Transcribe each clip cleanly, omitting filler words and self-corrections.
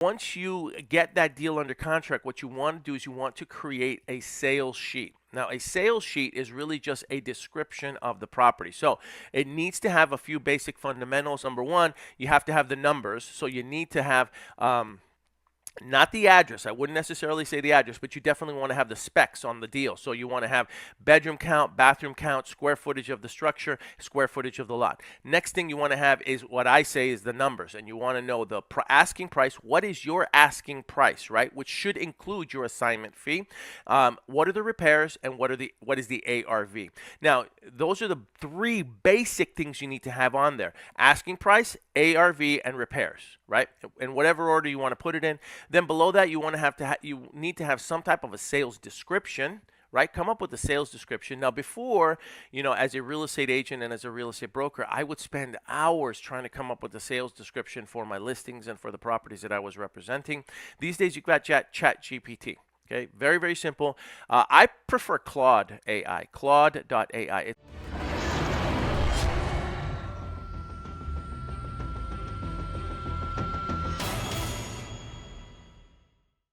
Once you get that deal under contract, what you want to do is you want to create a sales sheet. Now, a sales sheet is really just a description of the property. So it needs to have a few basic fundamentals. Number one, you have to have the numbers. So you need to have not the address. I wouldn't necessarily say the address, but you definitely want to have the specs on the deal. So you want to have bedroom count, bathroom count, square footage of the structure, square footage of the lot. Next thing you want to have is what I say is the numbers, and you want to know the asking price. What is your asking price, right? Which should include your assignment fee. What are the repairs, and what is the ARV? Now, those are the three basic things you need to have on there: asking price, ARV, and repairs, right? In whatever order you want to put it in. Then below that, you want to you need to have some type of a sales description, right? Come up with a sales description. Now, before, as a real estate agent and as a real estate broker, I would spend hours trying to come up with a sales description for my listings and for the properties that I was representing. These days, you've got Chat GPT. Okay, very, very simple. I prefer Claude AI, Claude.ai.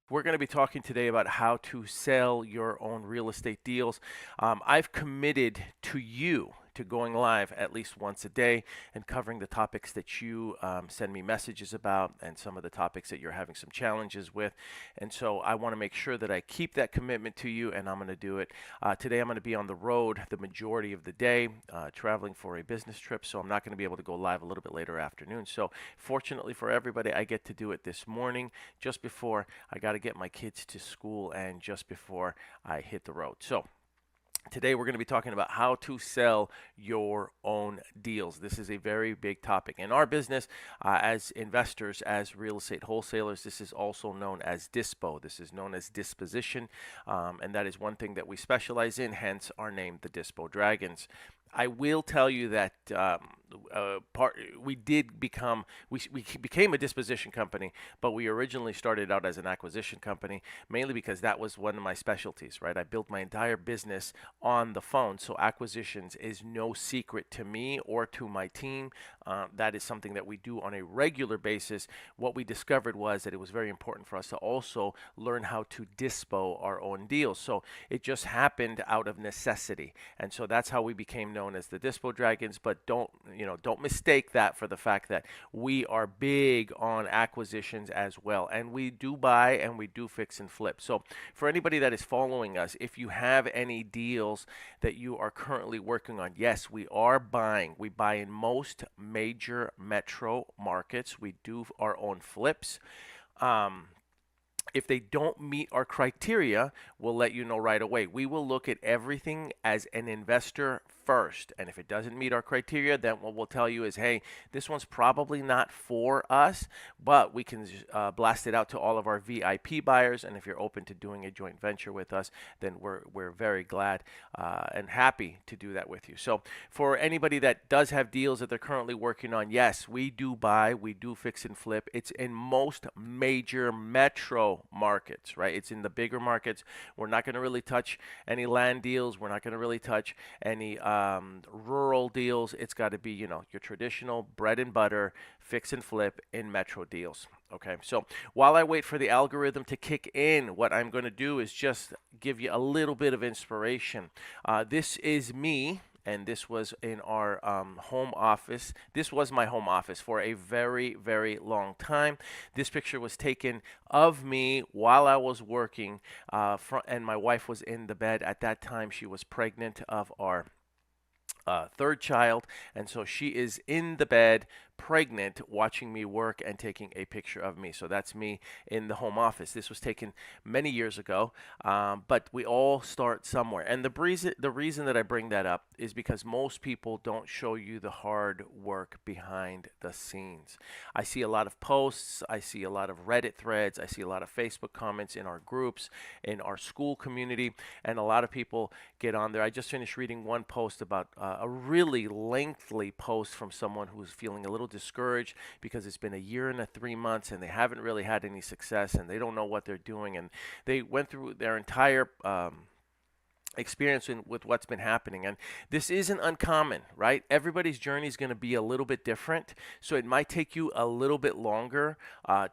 We're going to be talking today about how to sell your own real estate deals. I've committed to you to going live at least once a day and covering the topics that you send me messages about and some of the topics that you're having some challenges with. And so I want to make sure that I keep that commitment to you, and I'm going to do it. Today I'm going to be on the road the majority of the day, traveling for a business trip, so I'm not going to be able to go live a little bit later afternoon. So fortunately for everybody, I get to do it this morning just before I got to get my kids to school and just before I hit the road. So today we're going to be talking about how to sell your own deals. This is a very big topic. In our business, as investors, as real estate wholesalers, this is also known as dispo. This is known as disposition, and that is one thing that we specialize in, hence our name, the Dispo Dragons. I will tell you that we became a disposition company, but we originally started out as an acquisition company, mainly because that was one of my specialties, right? I built my entire business on the phone, so acquisitions is no secret to me or to my team. That is something that we do on a regular basis. What we discovered was that it was very important for us to also learn how to dispo our own deals. So it just happened out of necessity, and so that's how we became known as the Dispo Dragons. But don't mistake that for the fact that we are big on acquisitions as well, and we do buy and we do fix and flip. So for anybody that is following us, if you have any deals that you are currently working on, yes, we are buying. We buy in most major metro markets. We do our own flips. If they don't meet our criteria, we'll let you know right away. We will look at everything as an investor first, and if it doesn't meet our criteria, then what we'll tell you is, hey, this one's probably not for us, but we can blast it out to all of our VIP buyers, and if you're open to doing a joint venture with us, then we're very glad and happy to do that with you. So for anybody that does have deals that they're currently working on, yes, we do buy, we do fix and flip. It's in most major metro markets, right? It's in the bigger markets. We're not going to really touch any land deals. We're not going to really touch any rural deals. It's got to be, your traditional bread and butter fix and flip in metro deals. Okay, so while I wait for the algorithm to kick in, what I'm going to do is just give you a little bit of inspiration. This is me. And this was in our home office. This was my home office for a very, very long time. This picture was taken of me while I was working, and my wife was in the bed. At that time, she was pregnant of our third child, and so she is in the bed pregnant watching me work and taking a picture of me. So that's me in the home office. This was taken many years ago, but we all start somewhere. And the reason that I bring that up is because most people don't show you the hard work behind the scenes. I see a lot of posts, I see a lot of Reddit threads, I see a lot of Facebook comments in our groups, in our school community, and a lot of people get on there. I just finished reading one post about a really lengthy post from someone who's feeling a little discouraged because it's been a year and 3 months and they haven't really had any success and they don't know what they're doing, and they went through their entire experience with what's been happening. And this isn't uncommon, right? Everybody's journey is going to be a little bit different. So it might take you a little bit longer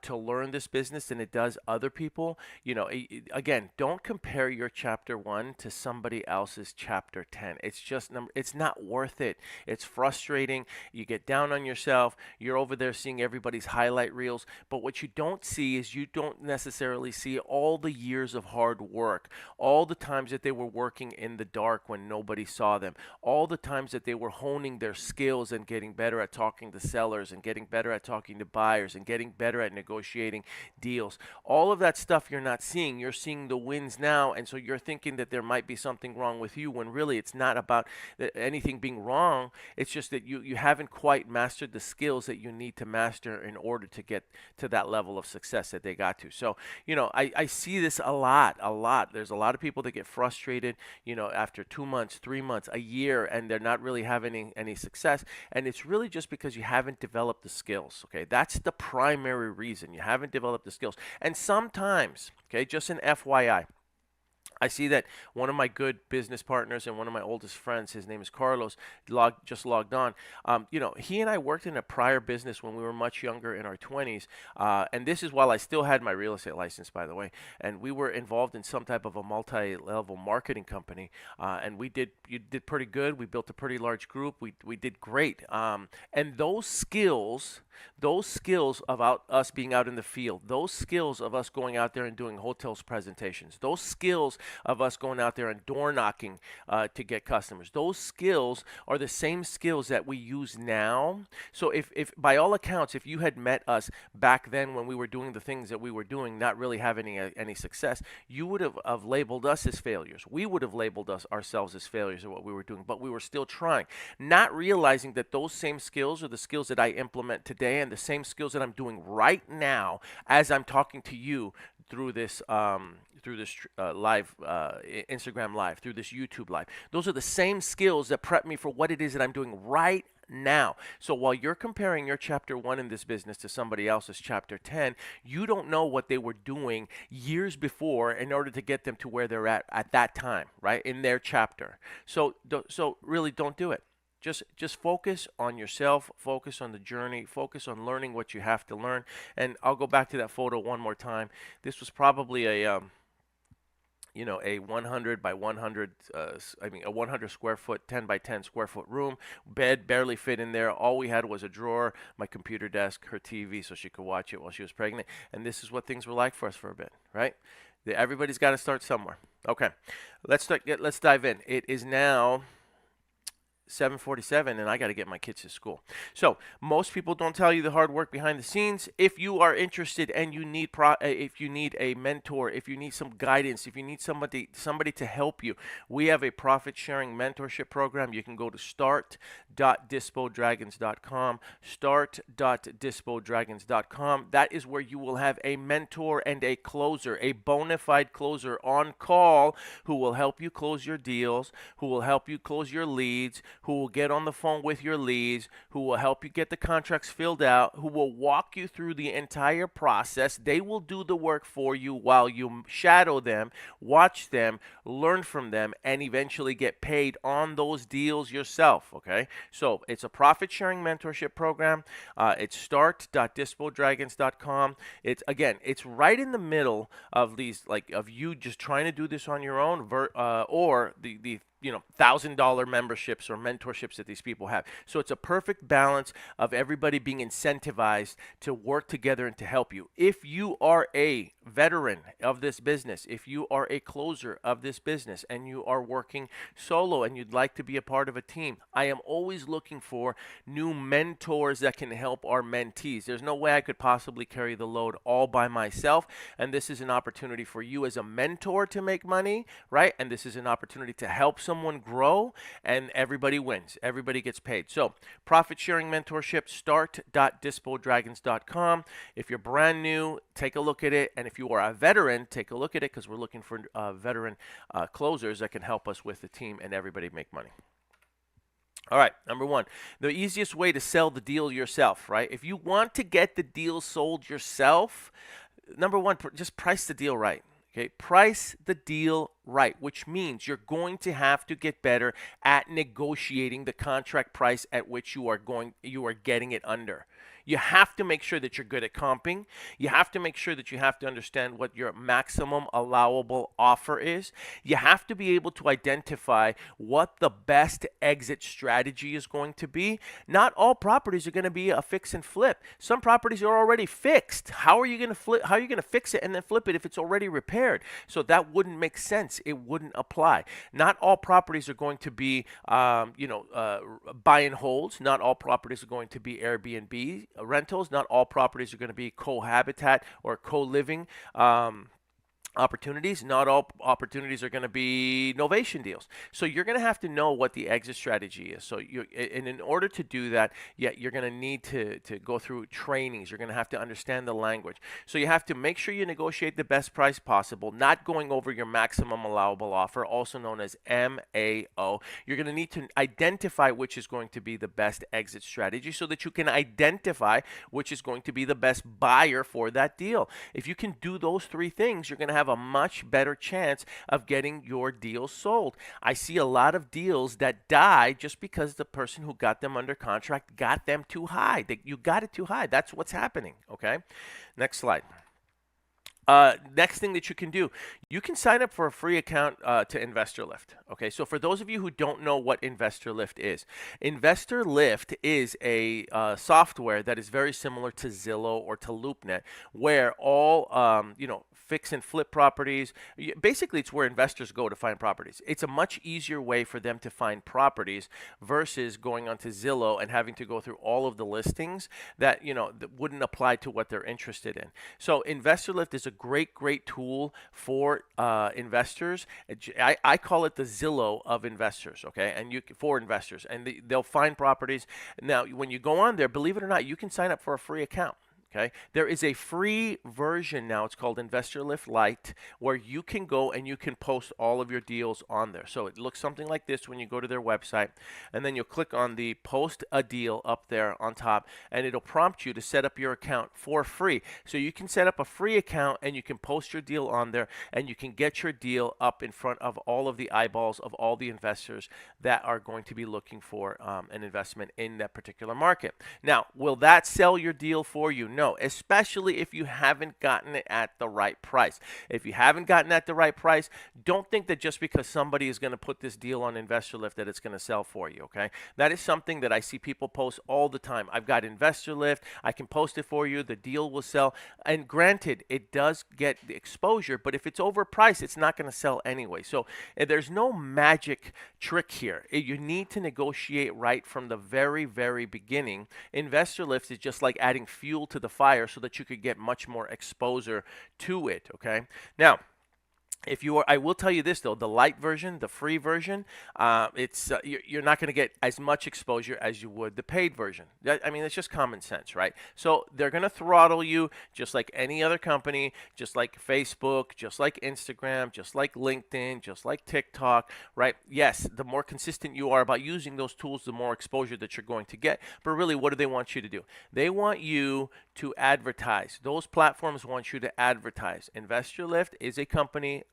to learn this business than it does other people. You know, again, don't compare your chapter 1 to somebody else's chapter 10. It's just it's not worth it. It's frustrating. You get down on yourself. You're over there seeing everybody's highlight reels, but what you don't see is you don't necessarily see all the years of hard work, all the times that they were working in the dark when nobody saw them, all the times that they were honing their skills and getting better at talking to sellers and getting better at talking to buyers and getting better at negotiating deals. All of that stuff you're not seeing. You're seeing the wins now, and so you're thinking that there might be something wrong with you when really it's not about anything being wrong. It's just that you haven't quite mastered the skills that you need to master in order to get to that level of success that they got to. So, you know, I see this a lot. There's a lot of people that get frustrated, you know, after 2 months, 3 months, a year, and they're not really having any success. And it's really just because you haven't developed the skills. Okay, that's the primary reason. You haven't developed the skills. And sometimes, okay, just an FYI, I see that one of my good business partners and one of my oldest friends, his name is Carlos, just logged on. You know, he and I worked in a prior business when we were much younger, in our 20s. And this is while I still had my real estate license, by the way. And we were involved in some type of a multi-level marketing company. And you did pretty good. We built a pretty large group. We did great. And those skills of us being out in the field, those skills of us going out there and doing hotels presentations, those skills of us going out there and door knocking to get customers, those skills are the same skills that we use now. So if by all accounts, if you had met us back then when we were doing the things that we were doing, not really having any success, you would have labeled us as failures. We would have labeled ourselves as failures at what we were doing, but we were still trying, not realizing that those same skills are the skills that I implement today, and the same skills that I'm doing right now as I'm talking to you through this live Instagram live, through this YouTube live. Those are the same skills that prep me for what it is that I'm doing right now. So while you're comparing your chapter 1 in this business to somebody else's chapter 10, you don't know what they were doing years before in order to get them to where they're at that time, right, in their chapter. So really don't do it. Just focus on yourself, focus on the journey, focus on learning what you have to learn. And I'll go back to that photo one more time. This was probably a 100 by 100, a 100 square foot, 10 by 10 square foot room. Bed barely fit in there. All we had was a drawer, my computer desk, her TV, so she could watch it while she was pregnant. And this is what things were like for us for a bit, right? Everybody's got to start somewhere. Okay, let's dive in. It is now 7:47, and I got to get my kids to school. So most people don't tell you the hard work behind the scenes. If you are interested and you need if you need a mentor, if you need some guidance, if you need somebody to help you, we have a profit sharing mentorship program. You can go to start.dispodragons.com, start.dispodragons.com. That is where you will have a mentor and a closer, a bona fide closer on call, who will help you close your deals, who will help you close your leads, who will get on the phone with your leads, who will help you get the contracts filled out, who will walk you through the entire process. They will do the work for you while you shadow them, watch them, learn from them, and eventually get paid on those deals yourself, okay? So it's a profit-sharing mentorship program. It's start.dispodragons.com. It's right in the middle of these, of you just trying to do this on your own, or the $1,000 memberships or mentorships that these people have. So it's a perfect balance of everybody being incentivized to work together and to help you. If you are a veteran of this business, if you are a closer of this business, and you are working solo and you'd like to be a part of a team, I am always looking for new mentors that can help our mentees. There's no way I could possibly carry the load all by myself, and this is an opportunity for you as a mentor to make money, right? And this is an opportunity to help someone grow, and everybody wins. Everybody gets paid. So profit sharing mentorship, start.dispodragons.com. If you're brand new, take a look at it. And if you are a veteran, take a look at it, because we're looking for veteran closers that can help us with the team and everybody make money. All right, number one, the easiest way to sell the deal yourself, right? If you want to get the deal sold yourself, number one, just price the deal right. Okay, price the deal right, which means you're going to have to get better at negotiating the contract price at which you are getting it under. You have to make sure that you're good at comping. You have to make sure that you have to understand what your maximum allowable offer is. You have to be able to identify what the best exit strategy is going to be. Not all properties are going to be a fix and flip. Some properties are already fixed. How are you going to flip? How are you going to fix it and then flip it if it's already repaired? So that wouldn't make sense. It wouldn't apply. Not all properties are going to be, buy and holds. Not all properties are going to be Airbnb rentals. Not all properties are going to be cohabitat or co-living opportunities. Not all opportunities are going to be novation deals. So you're going to have to know what the exit strategy is. So and in order to do that, you're going to need to go through trainings. You're going to have to understand the language. So you have to make sure you negotiate the best price possible, not going over your maximum allowable offer, also known as MAO. You're going to need to identify which is going to be the best exit strategy so that you can identify which is going to be the best buyer for that deal. If you can do those three things, you're going to have a much better chance of getting your deal sold. I see a lot of deals that die just because the person who got them under contract got them too high. You got it too high. That's what's happening. Okay. Next slide. Next thing that you can do, you can sign up for a free account to InvestorLift. Okay, so for those of you who don't know what InvestorLift is a software that is very similar to Zillow or to LoopNet, where all fix and flip properties. Basically, it's where investors go to find properties. It's a much easier way for them to find properties versus going onto Zillow and having to go through all of the listings that that wouldn't apply to what they're interested in. So InvestorLift is a great tool for investors. I call it the Zillow of investors, okay? And for investors, and they'll find properties. Now, when you go on there, believe it or not, you can sign up for a free account. Okay. There is a free version now. It's called InvestorLift Lite, where you can go and you can post all of your deals on there. So it looks something like this when you go to their website, and then you'll click on the post a deal up there on top, and it'll prompt you to set up your account for free. So you can set up a free account and you can post your deal on there, and you can get your deal up in front of all of the eyeballs of all the investors that are going to be looking for an investment in that particular market. Now, will that sell your deal for you? No. Especially if you haven't gotten it at the right price. If you haven't gotten it at the right price, don't think that just because somebody is going to put this deal on InvestorLift that it's going to sell for you, okay? That is something that I see people post all the time. I've got InvestorLift. I can post it for you. The deal will sell. And granted, it does get the exposure, but if it's overpriced, it's not going to sell anyway. So there's no magic trick here. You need to negotiate right from the very, very beginning. InvestorLift is just like adding fuel to the fire so that you could get much more exposure to it. Okay. Now, I will tell you this though, the light version, the free version, you're not going to get as much exposure as you would the paid version. It's just common sense, right? So they're going to throttle you just like any other company, just like Facebook, just like Instagram, just like LinkedIn, just like TikTok, right? Yes, the more consistent you are about using those tools, the more exposure that you're going to get. But really, what do they want you to do? They want you to advertise. Those platforms want you to advertise. InvestorLift is a company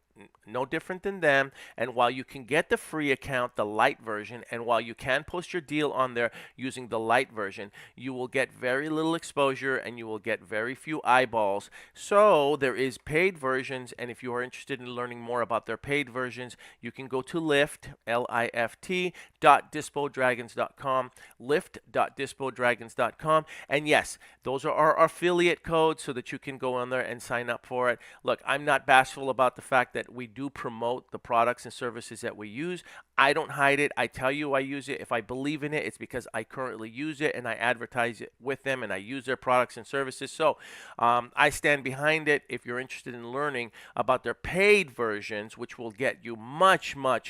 no different than them, and while you can get the free account, the light version, and while you can post your deal on there using the light version, you will get very little exposure and you will get very few eyeballs. So there is paid versions, and if you are interested in learning more about their paid versions, you can go to lift, L-I-F-T, .dispodragons.com, lift.dispodragons.com, and yes, those are our affiliate codes so that you can go on there and sign up for it. Look, I'm not bashful about the fact that we do promote the products and services that we use. I don't hide it. I tell you I use it. If I believe in it, it's because I currently use it and I advertise it with them and I use their products and services. So I stand behind it. If you're interested in learning about their paid versions, which will get you much more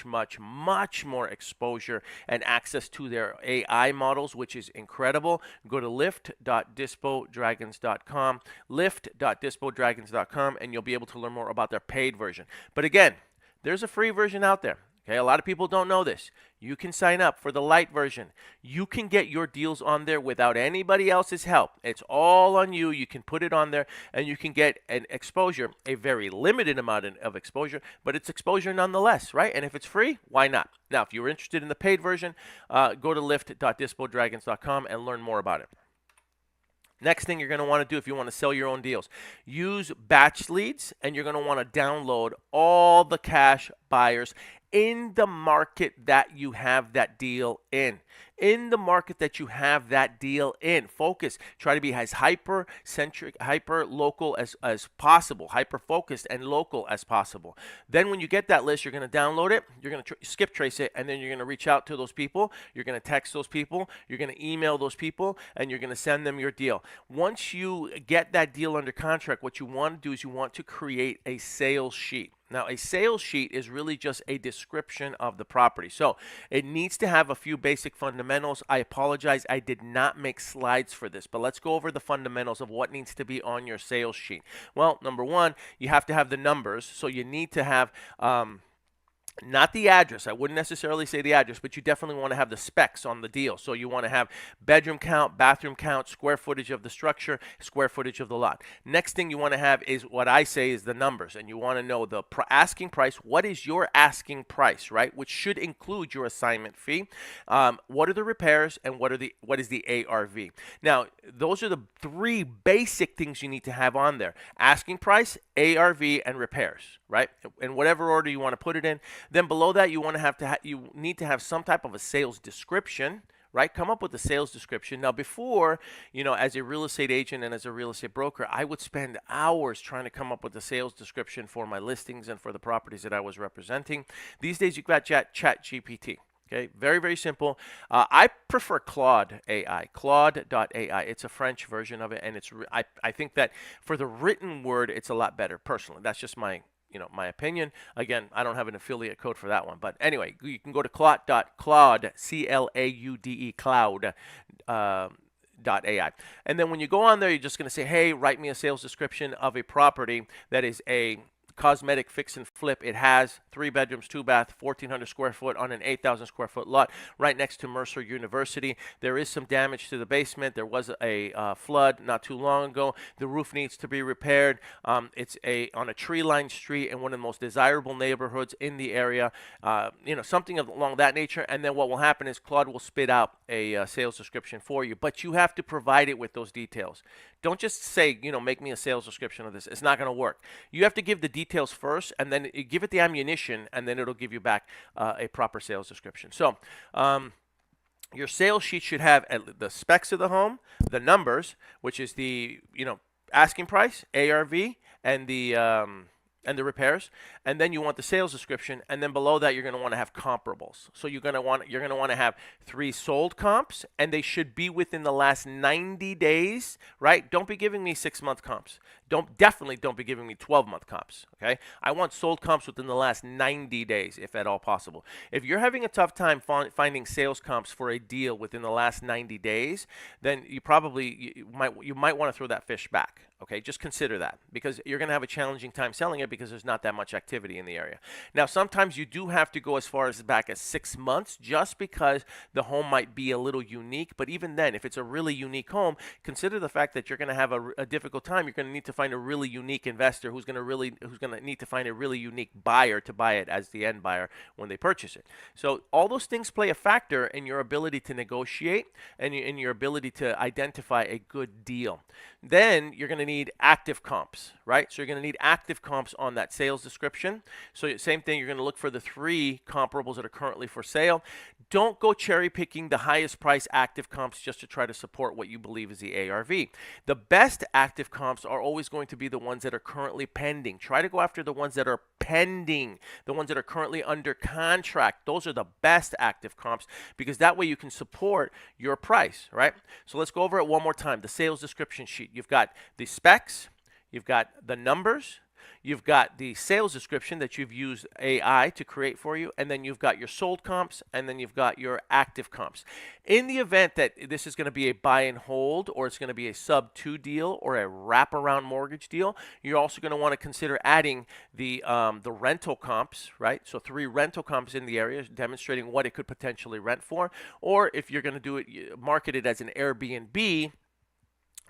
exposure and access to their AI models, which is incredible, go to lift.dispodragons.com, lift.dispodragons.com, and you'll be able to learn more about their paid version. But again, there's a free version out there. Okay, a lot of people don't know this. You can sign up for the light version. You can get your deals on there without anybody else's help. It's all on you. You can put it on there and you can get an exposure, a very limited amount of exposure, but it's exposure nonetheless, right? And if it's free, why not? Now, if you're interested in the paid version, go to lift.dispodragons.com and learn more about it. Next thing you're going to want to do if you want to sell your own deals, use batch leads, and you're going to want to download all the cash buyers in the market that you have that deal in. In the market that you have that deal in. Focus. Try to be as hyper-centric, hyper-local as possible, hyper-focused and local as possible. Then when you get that list, you're going to download it, you're going to skip trace it, and then you're going to reach out to those people, you're going to text those people, you're going to email those people, and you're going to send them your deal. Once you get that deal under contract, what you want to do is you want to create a sales sheet. Now, a sales sheet is really just a description of the property. So it needs to have a few basic fundamentals. I apologize, I did not make slides for this, but let's go over the fundamentals of what needs to be on your sales sheet. Well, number one, you have to have the numbers. So you need to have not the address. I wouldn't necessarily say the address, but you definitely want to have the specs on the deal. So you want to have bedroom count, bathroom count, square footage of the structure, square footage of the lot. Next thing you want to have is what I say is the numbers, and you want to know the asking price. What is your asking price, right? Which should include your assignment fee. What are the repairs, and what is the ARV? Now, those are the three basic things you need to have on there: asking price, ARV, and repairs, right? In whatever order you want to put it in. Then below that, you need to have some type of a sales description, right? Come up with a sales description. Now, before, as a real estate agent and as a real estate broker, I would spend hours trying to come up with a sales description for my listings and for the properties that I was representing. These days, you've got Chat GPT. Okay, very, very simple. I prefer Claude AI, Claude.ai. It's a French version of it, and I think that for the written word, it's a lot better. Personally, that's just my opinion. Again, I don't have an affiliate code for that one, but anyway, you can go to Claude, C-L-A-U-D-E, Cloud. .ai. And then when you go on there, you're just going to say, hey, write me a sales description of a property that is a cosmetic fix and flip. It has 3 bedrooms, 2 bath, 1,400 square foot on an 8,000 square foot lot right next to Mercer University. There is some damage to the basement. There was a flood not too long ago. The roof needs to be repaired. It's on a tree-lined street in one of the most desirable neighborhoods in the area. Something along that nature. And then what will happen is Claude will spit out a sales description for you, but you have to provide it with those details. Don't just say, make me a sales description of this. It's not going to work. You have to give the details first, and then give it the ammunition, and then it'll give you back a proper sales description. So your sales sheet should have the specs of the home, the numbers, which is the asking price, ARV, and the repairs, and then you want the sales description, and then below that you're going to want to have comparables. So you're going to want to have 3 sold comps, and they should be within the last 90 days, right? Don't be giving me 6-month comps. Definitely don't be giving me 12-month comps, okay? I want sold comps within the last 90 days, if at all possible. If you're having a tough time finding sales comps for a deal within the last 90 days, then you might want to throw that fish back, okay? Just consider that, because you're going to have a challenging time selling it because there's not that much activity in the area. Now, sometimes you do have to go as far as back as 6 months just because the home might be a little unique, but even then, if it's a really unique home, consider the fact that you're going to have a difficult time. You're going to need to find a really unique investor who's going to need to find a really unique buyer to buy it as the end buyer when they purchase it. So all those things play a factor in your ability to negotiate and in your ability to identify a good deal. Then you're going to need active comps, right? So you're going to need active comps on that sales description. So same thing, you're going to look for the 3 comparables that are currently for sale. Don't go cherry picking the highest price active comps just to try to support what you believe is the ARV. The best active comps are always going to be the ones that are currently pending. Try to go after the ones that are pending, the ones that are currently under contract. Those are the best active comps, because that way you can support your price, right? So let's go over it one more time. The sales description sheet. You've got the specs, you've got the numbers, You've got the sales description that you've used AI to create for you, and then you've got your sold comps, and then you've got your active comps. In the event that this is going to be a buy and hold, or it's going to be a sub 2 deal, or a wraparound mortgage deal, you're also going to want to consider adding the rental comps, right? So 3 rental comps in the area demonstrating what it could potentially rent for. Or if you're going to do it, market it as an Airbnb,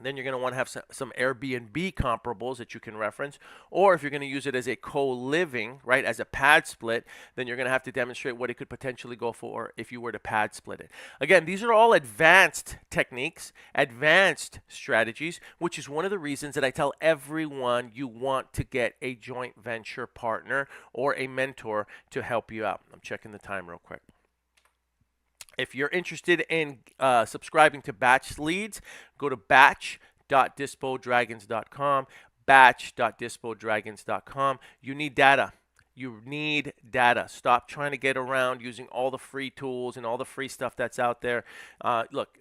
then you're going to want to have some Airbnb comparables that you can reference. Or if you're going to use it as a co-living, right, as a pad split, then you're going to have to demonstrate what it could potentially go for if you were to pad split it. Again, these are all advanced techniques, advanced strategies, which is one of the reasons that I tell everyone you want to get a joint venture partner or a mentor to help you out. I'm checking the time real quick. If you're interested in subscribing to Batch Leads, go to batch.dispodragons.com, batch.dispodragons.com. You need data. You need data. Stop trying to get around using all the free tools and all the free stuff that's out there. Look,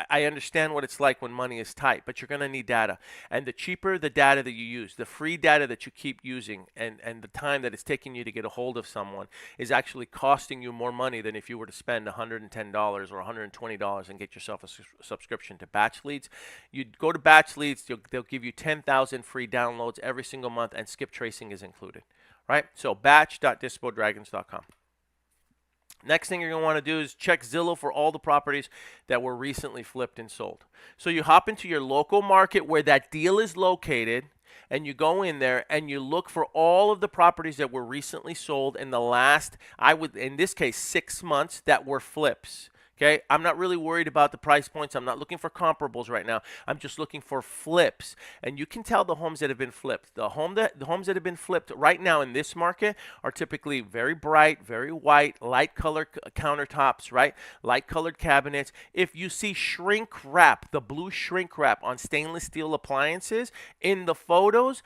I understand what it's like when money is tight, but you're going to need data. And the cheaper the data that you use, the free data that you keep using, and the time that it's taking you to get a hold of someone is actually costing you more money than if you were to spend $110 or $120 and get yourself a subscription to Batch Leads. You go to Batch Leads, they'll give you 10,000 free downloads every single month, and skip tracing is included. Right? So batch.dispodragons.com. Next thing you're going to want to do is check Zillow for all the properties that were recently flipped and sold. So you hop into your local market where that deal is located, and you go in there and you look for all of the properties that were recently sold in the last, in this case, 6 months that were flips. Okay, I'm not really worried about the price points. I'm not looking for comparables right now. I'm just looking for flips. And you can tell the homes that have been flipped. The homes that have been flipped right now in this market are typically very bright, very white, light colored countertops, right? Light colored cabinets. If you see shrink wrap, the blue shrink wrap on stainless steel appliances in the photos,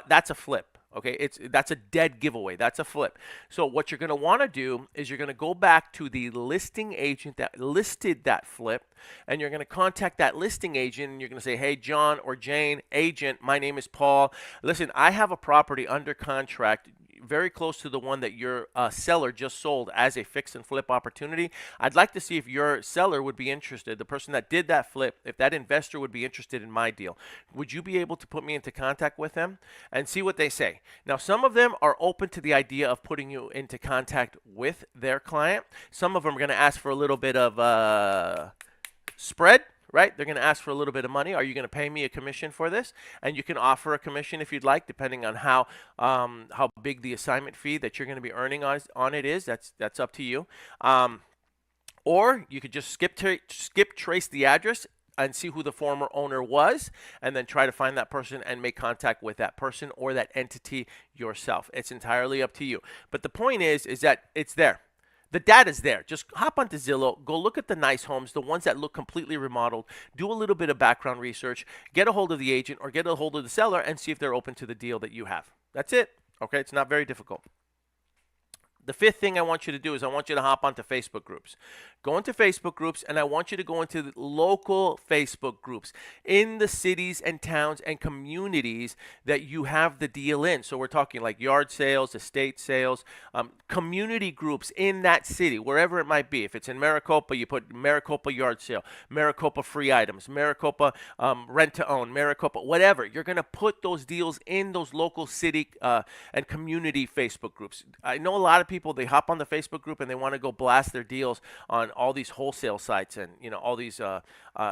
that's a flip. Okay, that's a dead giveaway. That's a flip. So what you're going to want to do is you're going to go back to the listing agent that listed that flip, and you're going to contact that listing agent, and you're going to say, hey, John or Jane, agent, my name is Paul. Listen, I have a property under contract very close to the one that your seller just sold as a fix and flip opportunity. I'd like to see if your seller would be interested, the person that did that flip, if that investor would be interested in my deal. Would you be able to put me into contact with them and see what they say? Now, some of them are open to the idea of putting you into contact with their client. Some of them are going to ask for a little bit of spread. Right? They're going to ask for a little bit of money. Are you going to pay me a commission for this? And you can offer a commission if you'd like, depending on how big the assignment fee that you're going to be earning on it is. That's up to you. Or you could just skip trace the address and see who the former owner was, and then try to find that person and make contact with that person or that entity yourself. It's entirely up to you. But the point is that it's there. The data's there. Just hop onto Zillow, go look at the nice homes, the ones that look completely remodeled, do a little bit of background research, get a hold of the agent or get a hold of the seller and see if they're open to the deal that you have. That's it. Okay, it's not very difficult. The fifth thing I want you to do is I want you to hop onto Facebook groups. Go into Facebook groups, and I want you to go into the local Facebook groups in the cities and towns and communities that you have the deal in. So we're talking like yard sales, estate sales, community groups in that city, wherever it might be. If it's in Maricopa, you put Maricopa yard sale, Maricopa free items, Maricopa rent to own, Maricopa, whatever. You're going to put those deals in those local city and community Facebook groups. I know a lot of people, they hop on the Facebook group and they want to go blast their deals on all these wholesale sites and all these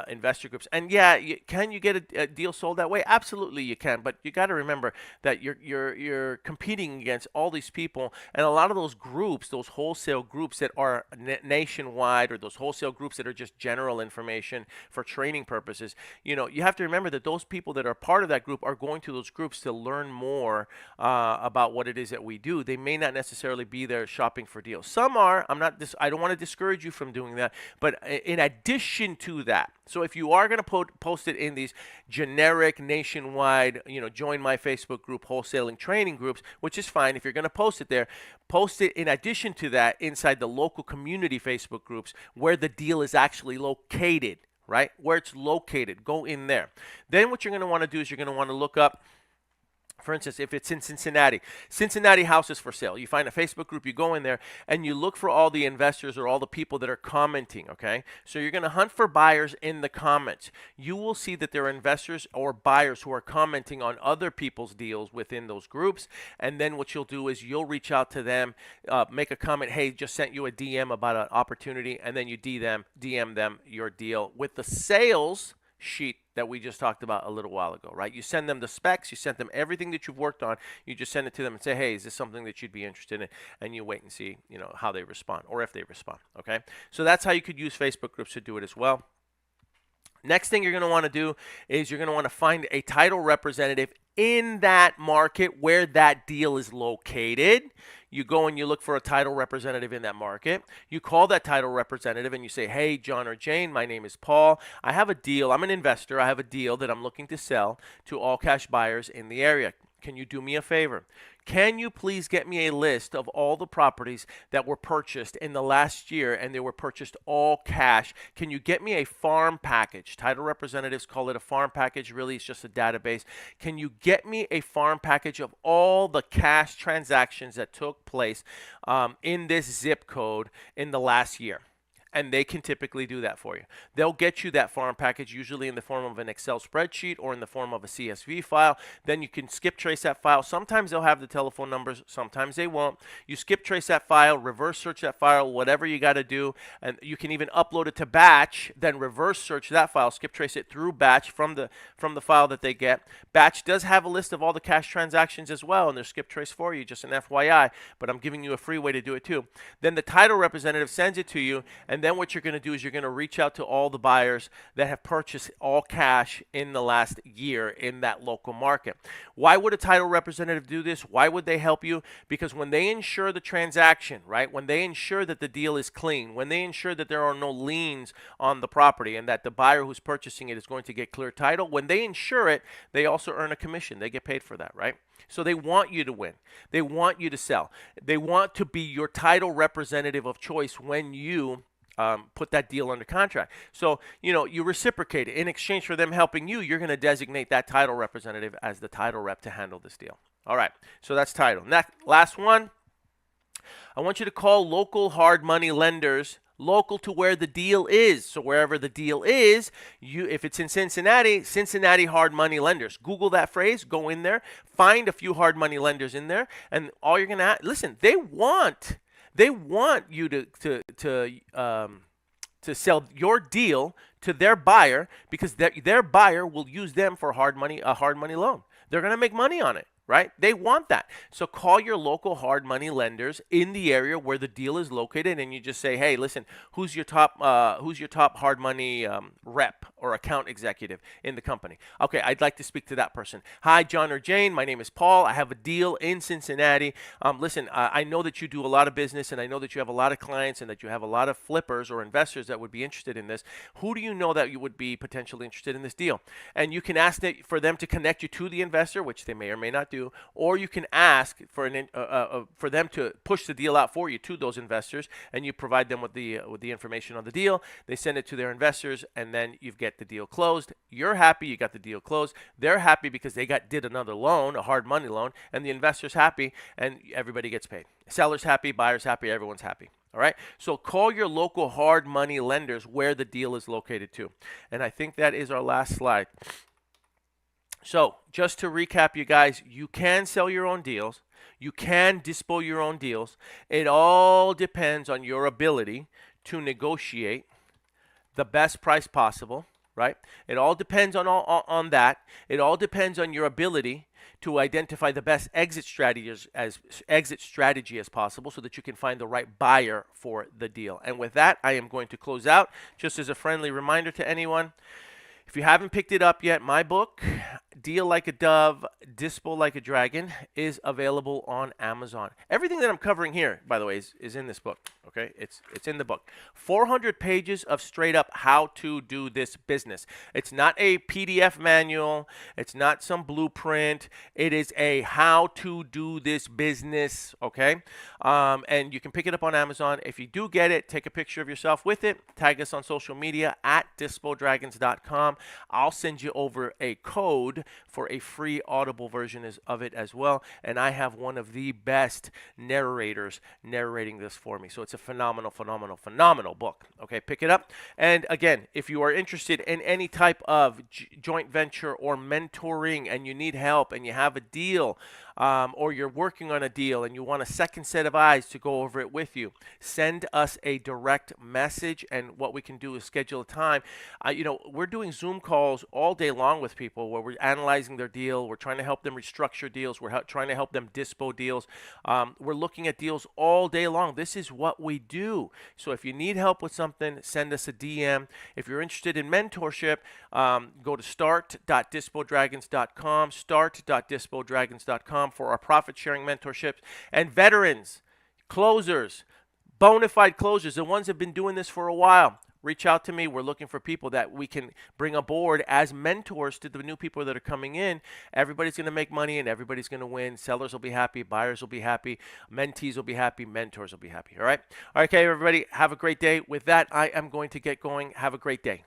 investor groups. And yeah, can you get a deal sold that way? Absolutely you can, but you got to remember that you're competing against all these people, and a lot of those groups, those wholesale groups that are nationwide, or those wholesale groups that are just general information for training purposes, you have to remember that those people that are part of that group are going to those groups to learn more about what it is that we do. They may not necessarily be there shopping for deals. Some are. I don't want to discourage you from doing that, but in addition to that, so if you are going to post it in these generic nationwide, join my Facebook group wholesaling training groups, which is fine. If you're going to post it there, post it in addition to that inside the local community Facebook groups where the deal is actually located, right? Where it's located. Go in there. Then what you're going to want to do is you're going to want to look up For instance, if it's in Cincinnati, Cincinnati houses for sale, you find a Facebook group, you go in there and you look for all the investors or all the people that are commenting, okay? So you're going to hunt for buyers in the comments. You will see that there are investors or buyers who are commenting on other people's deals within those groups. And then what you'll do is you'll reach out to them, make a comment, hey, just sent you a DM about an opportunity, and then you DM them your deal with the sales sheet that we just talked about a little while ago, right? You send them the specs, you send them everything that you've worked on, you just send it to them and say, hey, is this something that you'd be interested in? And you wait and see, how they respond or if they respond, okay? So that's how you could use Facebook groups to do it as well. Next thing you're going to want to do is you're going to want to find a title representative in that market where that deal is located. You go and you look for a title representative in that market. You call that title representative and you say, hey, John or Jane, my name is Paul. I have a deal. I'm an investor. I have a deal that I'm looking to sell to all cash buyers in the area. Can you do me a favor? Can you please get me a list of all the properties that were purchased in the last year and they were purchased all cash? Can you get me a farm package? Title representatives call it a farm package. Really, it's just a database. Can you get me a farm package of all the cash transactions that took place in this zip code in the last year? And they can typically do that for you. They'll get you that farm package usually in the form of an Excel spreadsheet or in the form of a CSV file. Then you can skip trace that file. Sometimes they'll have the telephone numbers, sometimes they won't. You skip trace that file, reverse search that file, whatever you got to do, and you can even upload it to batch, then reverse search that file, skip trace it through batch from the file that they get. Batch does have a list of all the cash transactions as well, and they're skip trace for you, just an FYI, but I'm giving you a free way to do it too. Then the title representative sends it to you, and then what you're going to do is you're going to reach out to all the buyers that have purchased all cash in the last year in that local market. Why would a title representative do this? Why would they help you? Because when they ensure the transaction, right, when they ensure that the deal is clean, when they ensure that there are no liens on the property and that the buyer who's purchasing it is going to get clear title, when they ensure it, they also earn a commission. They get paid for that, right? So they want you to win. They want you to sell. They want to be your title representative of choice when you put that deal under contract. So, you reciprocate it. In exchange for them helping you, you're going to designate that title representative as the title rep to handle this deal. All right, so that's title. Next, last one. I want you to call local hard money lenders local to where the deal is. So wherever the deal is, if it's in Cincinnati hard money lenders. Google that phrase, go in there, find a few hard money lenders in there, and all you're going to listen, they want you to sell your deal to their buyer because their buyer will use them for a hard money loan. They're going to make money on it, right? They want that. So call your local hard money lenders in the area where the deal is located, and you just say, hey, listen, who's your top hard money rep or account executive in the company? Okay, I'd like to speak to that person. Hi, John or Jane. My name is Paul. I have a deal in Cincinnati. Listen, I know that you do a lot of business, and I know that you have a lot of clients and that you have a lot of flippers or investors that would be interested in this. Who do you know that you would be potentially interested in this deal? And you can ask for them to connect you to the investor, which they may or may not do, or you can ask for them to push the deal out for you to those investors, and you provide them with the information on the deal. They send it to their investors, and then you get the deal closed. You're happy you got the deal closed. They're happy because they did another loan, a hard money loan, and the investor's happy, and everybody gets paid. Seller's happy, buyer's happy, everyone's happy. All right, so call your local hard money lenders where the deal is located to. And I think that is our last slide. So just to recap, you guys, you can sell your own deals. You can dispo your own deals. It all depends on your ability to negotiate the best price possible, right? It all depends on that. It all depends on your ability to identify the best exit strategy as possible so that you can find the right buyer for the deal. And with that, I am going to close out. Just as a friendly reminder to anyone, if you haven't picked it up yet, my book, Deal Like a Dove, Dispo Like a Dragon, is available on Amazon. Everything that I'm covering here, by the way, is in this book. Okay, it's in the book. 400 pages of straight up how to do this business. It's not a PDF manual. It's not some blueprint. It is a how to do this business. Okay, and you can pick it up on Amazon. If you do get it, take a picture of yourself with it. Tag us on social media at dispodragons.com. I'll send you over a code for a free Audible version of it as well. And I have one of the best narrators narrating this for me. So it's a phenomenal, phenomenal, phenomenal book. Okay, pick it up. And again, if you are interested in any type of joint venture or mentoring and you need help and you have a deal, or you're working on a deal and you want a second set of eyes to go over it with you, send us a direct message, and what we can do is schedule a time. We're doing Zoom calls all day long with people where we're analyzing their deal. We're trying to help them restructure deals. We're trying to help them dispo deals. We're looking at deals all day long. This is what we do. So if you need help with something, send us a DM. If you're interested in mentorship, go to start.dispodragons.com, start.dispodragons.com for our profit sharing mentorships. And veterans, closers, bona fide closers, the ones that have been doing this for a while, reach out to me. We're looking for people that we can bring aboard as mentors to the new people that are coming in. Everybody's going to make money and everybody's going to win. Sellers will be happy. Buyers will be happy. Mentees will be happy. Mentors will be happy. All right. All right, okay, everybody. Have a great day. With that, I am going to get going. Have a great day.